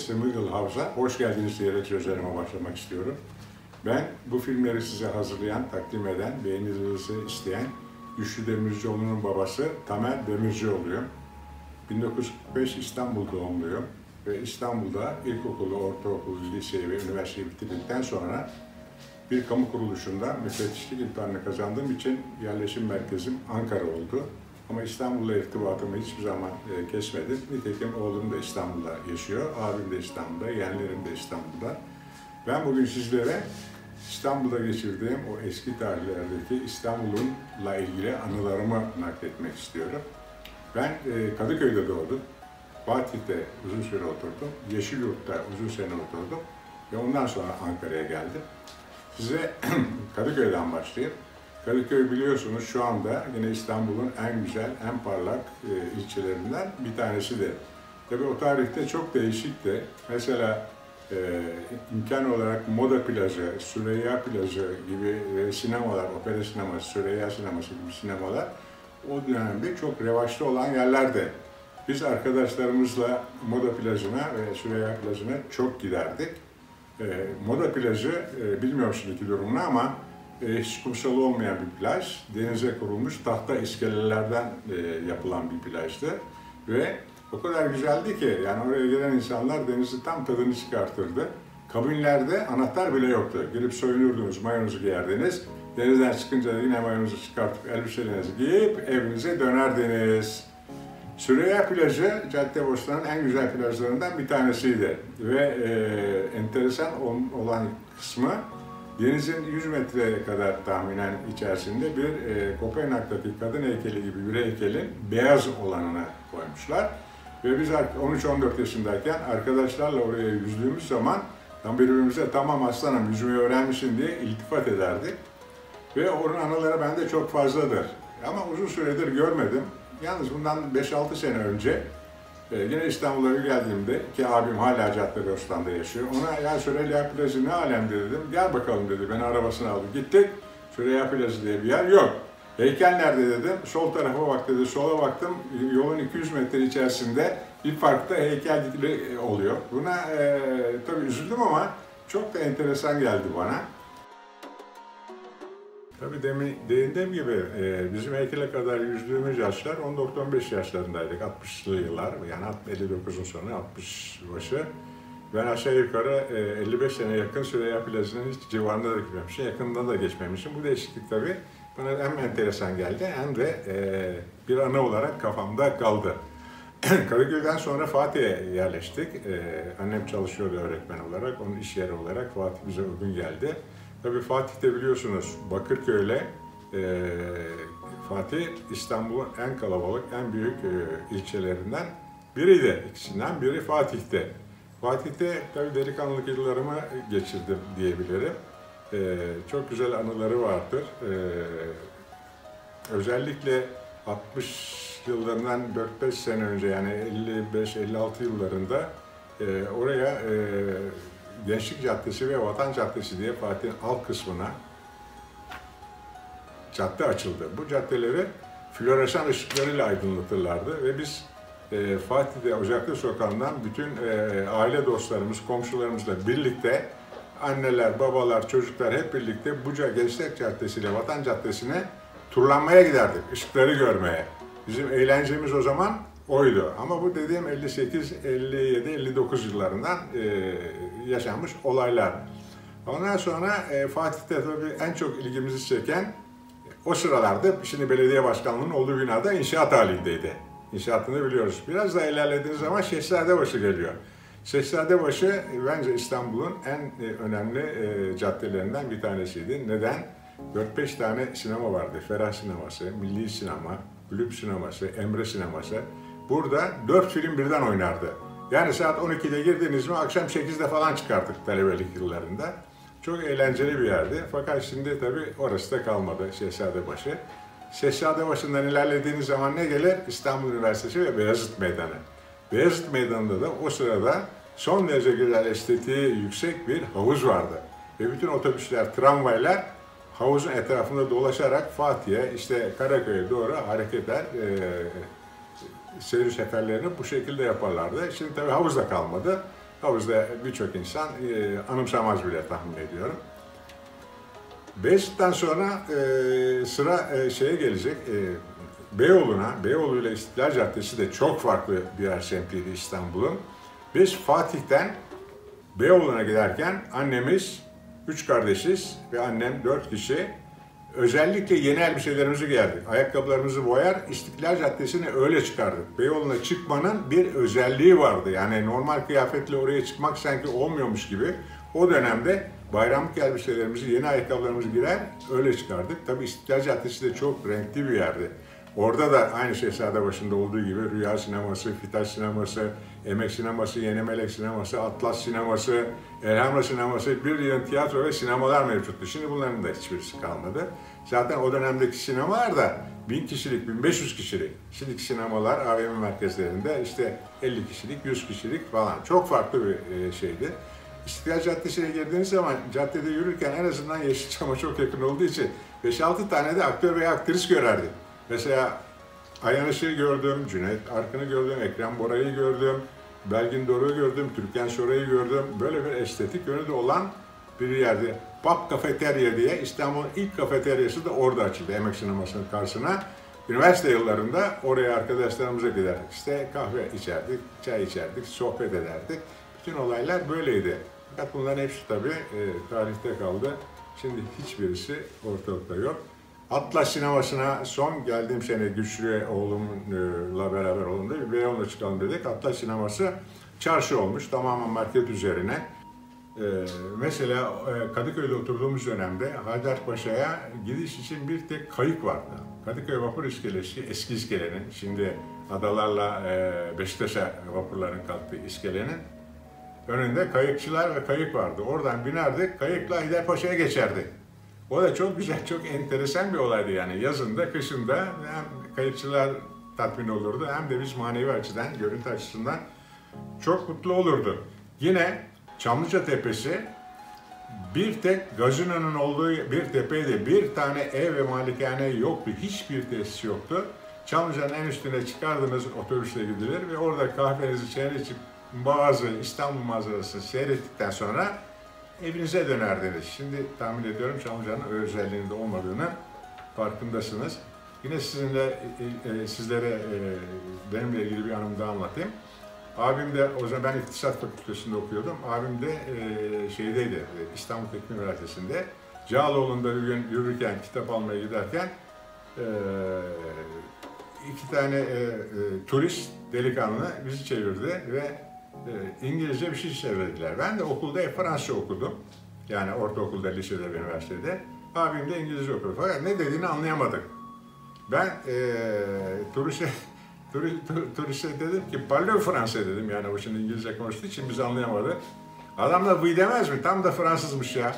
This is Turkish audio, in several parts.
Smiggle House'a hoş geldiniz diyerek sözlerime başlamak istiyorum. Ben bu filmleri size hazırlayan, takdim eden, beğeninizi isteyen Güçlü Demircioğlu'nun babası Tamer Demircioğlu'yum. 1945 İstanbul doğumluyum ve İstanbul'da ilkokulu, ortaokulu, liseyi ve üniversiteyi bitirdikten sonra bir kamu kuruluşunda müfettişlik imtihanını kazandığım için yerleşim merkezim Ankara oldu. Ama İstanbul'la irtibatımı hiçbir zaman kesmedim. Nitekim oğlum da İstanbul'da yaşıyor, abim de İstanbul'da, yeğenlerim de İstanbul'da. Ben bugün sizlere İstanbul'da geçirdiğim o eski tarihlerdeki İstanbul'la ilgili anılarımı nakletmek istiyorum. Ben Kadıköy'de doğdum. Fatih'te uzun süre oturdum. Yeşilyurt'ta uzun sene oturdum. Ve ondan sonra Ankara'ya geldim. Size Kadıköy'den başlayayım. Kadıköy biliyorsunuz şu anda yine İstanbul'un en güzel, en parlak ilçelerinden bir tanesidir. Tabii o tarihte çok değişikti. Mesela imkan olarak Moda Plajı, Süreyya Plajı gibi sinemalar, opera sineması, Süreyya sineması gibi sinemalar o dönemde çok revaçta olan yerlerdi. Biz arkadaşlarımızla Moda Plajı'na ve Süreyya Plajı'na çok giderdik. Moda Plajı, bilmiyorum şimdiki durumunu ama hiç kumsalı olmayan bir plaj, denize kurulmuş tahta iskelelerden yapılan bir plajdı. Ve o kadar güzeldi ki, yani oraya gelen insanlar denizi tam tadını çıkartırdı. Kabinlerde anahtar bile yoktu. Girip soyunurdunuz, mayonuzu giyerdiniz. Denizden çıkınca da yine mayonuzu çıkartıp elbiselerinizi giyip evinize dönerdiniz. Süreyya Plajı, Caddebostan'ın en güzel plajlarından bir tanesiydi. Ve enteresan olan kısmı, denizin 100 metre kadar tahminen içerisinde bir Kopenhag'daki kadın heykeli gibi bir heykelin beyaz olanına koymuşlar. Ve biz 13-14 yaşındayken arkadaşlarla oraya yüzdüğümüz zaman tam birbirimize "Tamam aslanım, yüzmeyi öğrenmişsin" diye iltifat ederdik. Ve onun anıları bende çok fazladır. Ama uzun süredir görmedim. Yalnız bundan 5-6 sene önce yine İstanbul'a geldiğimde, ki abim hala Caddebostan'da yaşıyor, ona "Ya Süreyya Plajı ne alemde" dedim. "Gel bakalım" dedi. Beni arabasına aldı. Gittik. Süreyya Plajı diye bir yer yok. "Heykel nerede?" dedim. "Sol tarafa bak" dedi. Sola baktım. Yolun 200 metre içerisinde bir parkta heykel dikili oluyor. Buna tabii üzüldüm ama çok da enteresan geldi bana. Tabii dediğim gibi bizim heykele kadar yüzdüğümüz yaşlar 14-15 yaşlarındaydık. 60'lı yıllar, yani 59'un sonu, 60 başı. Ben aşağı yukarı 55 sene yakın Süreyya Plajı'nın hiç civarında da gitmemişim, yakından da geçmemişim. Bu değişiklik tabii bana hem enteresan geldi hem de bir anı olarak kafamda kaldı. Kadıköy'den sonra Fatih'e yerleştik. Annem çalışıyordu öğretmen olarak, onun iş yeri olarak Fatih bize uygun geldi. Tabii Fatih'te biliyorsunuz Bakırköy'le Fatih İstanbul'un en kalabalık, en büyük ilçelerinden biriydi. İkisinden biri Fatih'te. Fatih'te tabii delikanlılık yıllarımı geçirdim diyebilirim. Çok güzel anıları vardır. Özellikle 60 yıllarından 4-5 sene önce, yani 55-56 yıllarında oraya Gençlik Caddesi ve Vatan Caddesi diye Fatih'in alt kısmına cadde açıldı. Bu caddeleri floresan ışıklarıyla aydınlatırlardı ve biz Fatih'te Ocaklı Sokağı'ndan bütün aile dostlarımız, komşularımızla birlikte, anneler, babalar, çocuklar hep birlikte bu Gençlik Caddesi ile Vatan Caddesi'ne turlanmaya giderdik, ışıkları görmeye. Bizim eğlencemiz o zaman oydu. Ama bu dediğim 58, 57, 59 yıllarından yaşanmış olaylar. Ondan sonra Fatih'te tabii en çok ilgimizi çeken o sıralarda, şimdi belediye başkanlığının olduğu binada inşaat halindeydi. İnşaatını biliyoruz. Biraz da ilerlediğiniz zaman Şehzadebaşı geliyor. Şehzadebaşı bence İstanbul'un en önemli caddelerinden bir tanesiydi. Neden? 4-5 tane sinema vardı. Ferah Sineması, Milli Sinema, Kulüp Sineması, Emre Sineması. Burada 4 film birden oynardı. Yani saat 12'de girdiniz mi akşam 8'de falan çıkarttık talebelik yıllarında. Çok eğlenceli bir yerdi. Fakat şimdi tabii orası da kalmadı, Şehzadebaşı. Şehzadebaşı'ndan ilerlediğiniz zaman ne gelir? İstanbul Üniversitesi ve Beyazıt Meydanı. Beyazıt Meydanı'nda da o sırada son derece güzel, estetiği yüksek bir havuz vardı. Ve bütün otobüsler, tramvaylar havuzun etrafında dolaşarak Fatih'e, işte Karaköy'e doğru hareketler, seyir seferlerini bu şekilde yaparlardı. Şimdi tabii havuz da kalmadı. Havuzda birçok insan anımsamaz bile tahmin ediyorum. Beyazıt'tan sonra sıra şeye gelecek, Beyoğlu'na. Beyoğlu ile İstiklal Caddesi de çok farklı birer semtiydi İstanbul'un. Biz Fatih'ten Beyoğlu'na giderken annemiz, 3 kardeşiz ve annem 4 kişi. Özellikle yeni elbiselerimizi giyerdik. Ayakkabılarımızı boyar, İstiklal Caddesi'ne öyle çıkardık. Beyoğlu'na çıkmanın bir özelliği vardı. Yani normal kıyafetle oraya çıkmak sanki olmuyormuş gibi. O dönemde bayramlık elbiselerimizi, yeni ayakkabılarımızı giyer, öyle çıkardık. Tabii İstiklal Caddesi de çok renkli bir yerdi. Orada da aynı Şehzadebaşı'nda olduğu gibi Rüya Sineması, Fitaş Sineması, Emek Sineması, Yeni Melek Sineması, Atlas Sineması, Elhamra Sineması, bir yığın tiyatro ve sinemalar mevcuttu. Şimdi bunların da hiçbirisi kalmadı. Zaten o dönemdeki sinemalar da 1000 kişilik, 1500 kişilik. Şimdiki sinemalar AVM merkezlerinde işte 50 kişilik, 100 kişilik falan. Çok farklı bir şeydi. İstiklal Caddesi'ne girdiğiniz zaman caddede yürürken en azından Yeşilçam'a çok yakın olduğu için 5-6 tane de aktör veya aktris görerdik. Mesela Ayhan Işık'ı gördüm, Cüneyt Arkın'ı gördüm, Ekrem Bora'yı gördüm, Belgin Doruk'u gördüm, Türkan Şoray'ı gördüm. Böyle bir estetik yönü de olan bir yerde. Pub Kafeterya diye İstanbul'un ilk kafeteryası da orada açıldı, Emek Sineması'nın karşısına. Üniversite yıllarında oraya arkadaşlarımıza giderdik. İşte kahve içerdik, çay içerdik, sohbet ederdik. Bütün olaylar böyleydi. Fakat bunların hepsi tabii tarihte kaldı. Şimdi hiçbirisi ortalıkta yok. Atlas Sineması'na son geldiğim sene Güçlü oğlumla beraber olduğunda bir Beyoğlu'na çıkalım dedik. Atlas Sineması çarşı olmuş, tamamen market üzerine. Mesela Kadıköy'de oturduğumuz dönemde Haydarpaşa'ya gidiş için bir tek kayık vardı. Kadıköy Vapur İskelesi, eski iskelenin, şimdi adalarla Beşiktaş'a vapurların kalktığı iskelenin önünde kayıkçılar ve kayık vardı. Oradan binerdik, kayıkla Haydarpaşa'ya geçerdik. O da çok güzel, çok enteresan bir olaydı yani. Yazında, kışında hem kayıkçılar tatmin olurdu hem de biz manevi açıdan, görüntü açısından çok mutlu olurdu. Yine Çamlıca Tepesi bir tek gazinonun olduğu bir tepeydi. Bir tane ev ve malikane yoktu. Hiçbir tesis yoktu. Çamlıca'nın en üstüne çıkardınız, otobüsle gidilir ve orada kahvenizi çayını içip bazı İstanbul manzarasını seyrettikten sonra evinize dönerdiniz. Şimdi tahmin ediyorum Çamlıca'nın özelliğinin de olmadığını farkındasınız. Yine sizlere benimle ilgili bir anımı daha anlatayım. Abim de, o zaman ben İktisat Fakültesi'nde okuyordum. Abim de şeydeydi, İstanbul Teknik Üniversitesi'nde. Cağaloğlu'nda bir gün yürürken, kitap almaya giderken iki tane turist delikanlı bizi çevirdi ve İngilizce bir şey çevirdiler. Ben de okulda Fransızca okudum. Yani ortaokulda, lisede ve üniversitede. Abim de İngilizce okudu. Fakat ne dediğini anlayamadık. Ben turiste dedim ki parlez Fransız dedim, yani o şimdi İngilizce konuştuğu için biz anlayamadık. Adam da vıy demez mi? Tam da Fransızmış ya.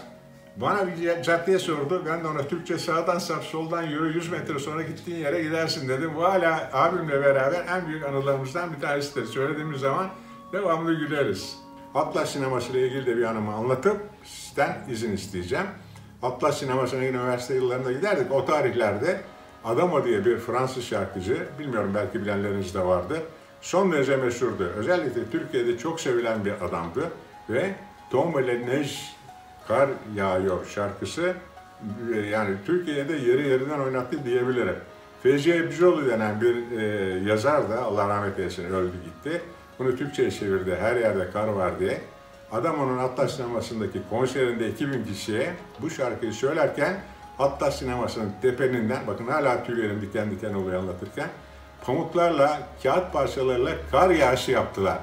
Bana bir caddeye sordu, ben de ona Türkçe sağdan sap soldan yürü 100 metre sonra gittiğin yere gidersin dedim. Bu hala abimle beraber en büyük anılarımızdan bir tanesidir. Söylediğimiz zaman devamlı güleriz. Atlas Sineması ile ilgili de bir anımı anlatıp sizden izin isteyeceğim. Atlas Sineması'na üniversite yıllarında giderdik. O tarihlerde Adamo diye bir Fransız şarkıcı, bilmiyorum belki bilenleriniz de vardı, son derece meşhurdu. Özellikle Türkiye'de çok sevilen bir adamdı ve Tombe le Neige, Kar Yağıyor şarkısı, yani Türkiye'de yeri yerinden oynattı diyebilirim. Feyzi Ebcioğlu denen bir yazar da, Allah rahmet eylesin, öldü gitti. Bunu Türkçe'ye çevirdi, her yerde kar var diye. Adamo'nun Atlas Sineması'ndaki konserinde 2000 kişiye bu şarkıyı söylerken Atlas Sineması'nın tepeninden, bakın hala tüylerim diken diken oluyor anlatırken, pamuklarla, kağıt parçalarıyla kar yağışı yaptılar.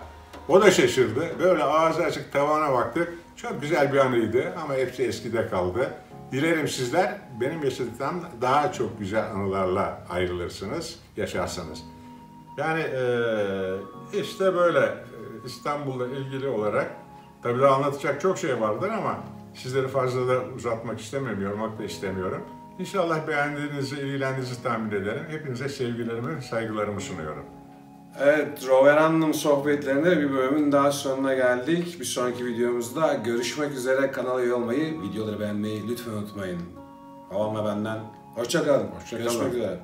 O da şaşırdı. Böyle ağzı açık tavana baktık. Çok güzel bir anıydı ama hepsi eskide kaldı. Dilerim sizler benim yaşadıklarım daha çok güzel anılarla ayrılırsınız, yaşarsınız. Yani işte böyle İstanbul'la ilgili olarak tabii daha anlatacak çok şey vardır ama sizleri fazla da uzatmak istemiyorum, yormak da istemiyorum. İnşallah beğendiğinizi, ilgilendiğinizi tahmin ederim. Hepinize sevgilerimi, saygılarımı sunuyorum. Evet, Roveran'ın sohbetlerinde bir bölümün daha sonuna geldik. Bir sonraki videomuzda görüşmek üzere. Kanala üye olmayı, videoları beğenmeyi lütfen unutmayın. Babamla benden hoşça kalın. Hoşça kalın. Görüşmek üzere.